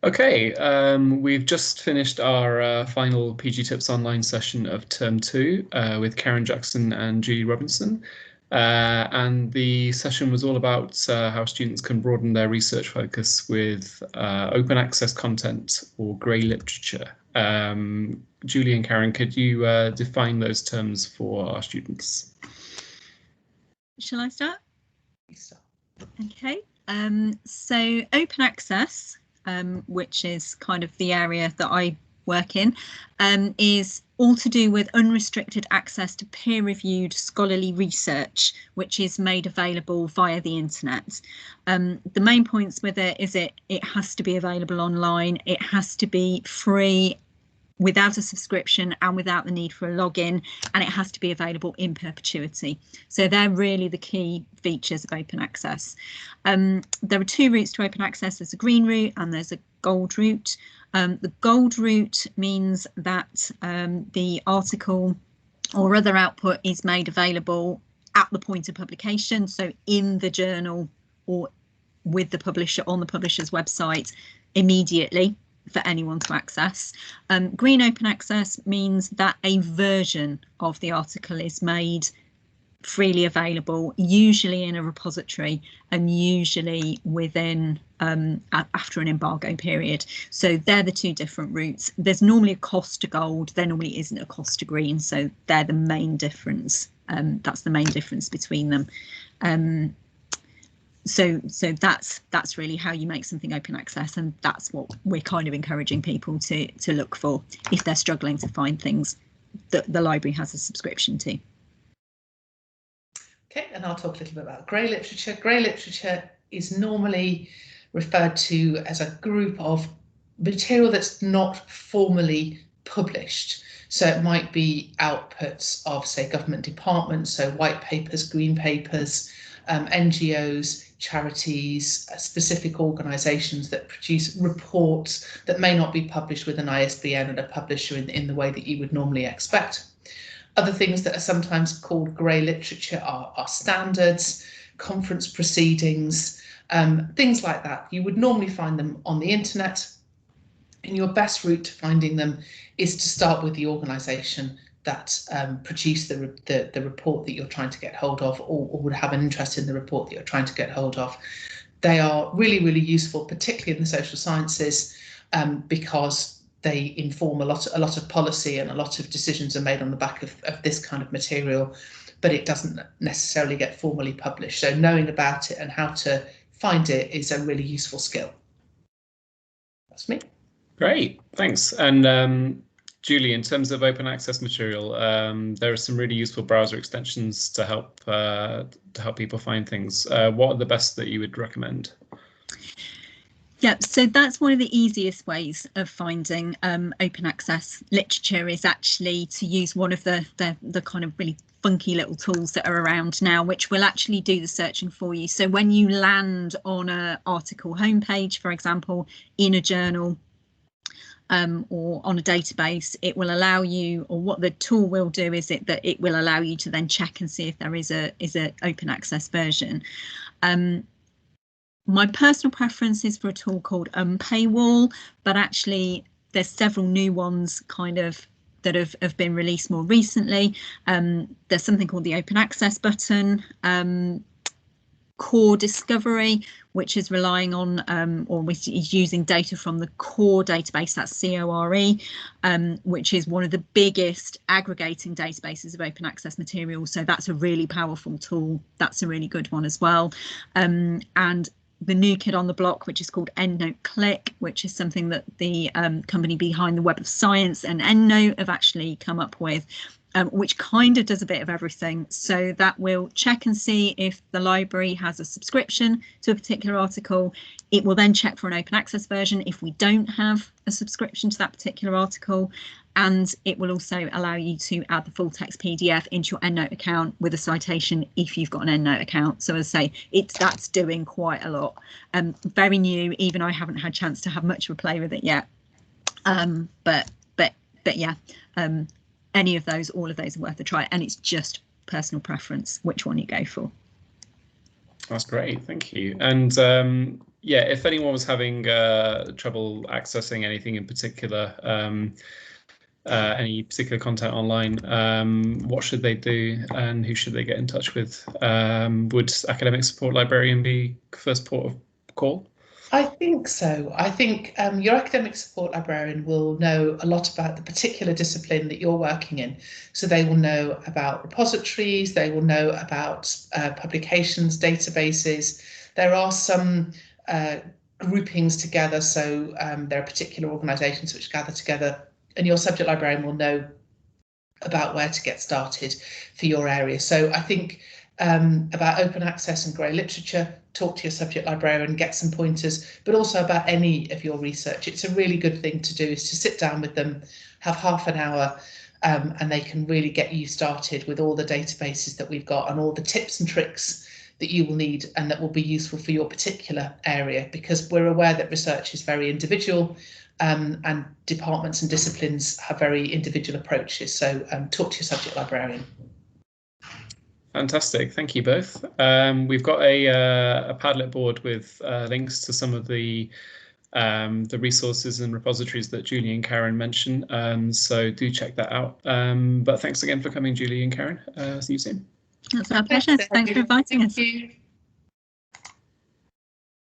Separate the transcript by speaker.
Speaker 1: Okay, we've just finished our final PG Tips online session of term 2 with Karen Jackson and Julie Robinson. And the session was all about how students can broaden their research focus with open access content or grey literature. Julie and Karen, could you define those terms for our students?
Speaker 2: Shall I start? Okay, so open access, which is kind of the area that I work in, is all to do with unrestricted access to peer-reviewed scholarly research, which is made available via the internet. The main points with it is it has to be available online, it has to be free without a subscription and without the need for a login, and it has to be available in perpetuity. So they're really the key features of open access. There are two routes to open access. There's a green route and there's a gold route. The gold route means that the article or other output is made available at the point of publication, so in the journal or with the publisher on the publisher's website immediately for anyone to access. Green open access means that a version of the article is made freely available, usually in a repository and usually within after an embargo period. So they're the two different routes. There's normally a cost to gold, there normally isn't a cost to green, so they're the main difference. That's the main difference between them. So that's really how you make something open access, and that's what we're kind of encouraging people to look for if they're struggling to find things that the library has a subscription to.
Speaker 3: Okay, and I'll talk a little bit about grey literature. Grey literature is normally referred to as a group of material that's not formally published. So it might be outputs of, say, government departments, so white papers, green papers, NGOs, charities, specific organisations that produce reports that may not be published with an ISBN and a publisher in the way that you would normally expect. Other things that are sometimes called grey literature are standards, conference proceedings, things like that. You would normally find them on the internet, and your best route to finding them is to start with the organisation that produced the report that you're trying to get hold of, or would have an interest in the report that you're trying to get hold of. They are really, really useful, particularly in the social sciences, because they inform a lot of policy, and a lot of decisions are made on the back of this kind of material, but it doesn't necessarily get formally published. So knowing about it and how to find it is a really useful skill. That's me.
Speaker 1: Great, thanks. And Julie, in terms of open access material, there are some really useful browser extensions to help people find things. What are the best that you would recommend?
Speaker 2: Yeah, so that's one of the easiest ways of finding open access literature, is actually to use one of the kind of really funky little tools that are around now, which will actually do the searching for you. So when you land on an article homepage, for example, in a journal or on a database, it will allow you, or what the tool will do is that it will allow you to then check and see if there is a open access version. My personal preference is for a tool called Unpaywall, but actually there's several new ones kind of that have been released more recently. There's something called the Open Access button, Core Discovery, which is relying on or which is using data from the Core database, that's CORE, which is one of the biggest aggregating databases of open access materials. So that's a really powerful tool. That's a really good one as well. And the new kid on the block, which is called EndNote Click, which is something that the company behind the Web of Science and EndNote have actually come up with, which kind of does a bit of everything. So that will check and see if the library has a subscription to a particular article. It will then check for an open access version if we don't have a subscription to that particular article. And it will also allow you to add the full text PDF into your EndNote account with a citation if you've got an EndNote account. So as I say, that's doing quite a lot. Very new, even I haven't had a chance to have much of a play with it yet. But yeah, any of those, all of those are worth a try, and it's just personal preference which one you go for.
Speaker 1: That's great, thank you. And yeah, if anyone was having trouble accessing anything in particular, any particular content online, what should they do and who should they get in touch with? Would Academic Support Librarian be first port of call?
Speaker 3: I think so. I think your academic support librarian will know a lot about the particular discipline that you're working in. So they will know about repositories, they will know about publications, databases. There are some groupings together, so there are particular organisations which gather together, and your subject librarian will know about where to get started for your area. So I think about open access and grey literature, talk to your subject librarian, get some pointers, but also about any of your research. It's a really good thing to do, is to sit down with them, have half an hour, and they can really get you started with all the databases that we've got and all the tips and tricks that you will need and that will be useful for your particular area, because we're aware that research is very individual, and departments and disciplines have very individual approaches. So talk to your subject librarian.
Speaker 1: Fantastic, thank you both. We've got a Padlet board with links to some of the resources and repositories that Julie and Karen mentioned, so do check that out. But thanks again for coming, Julie and Karen. See you soon.
Speaker 2: That's our pleasure. Thanks for inviting us.
Speaker 3: Thank you.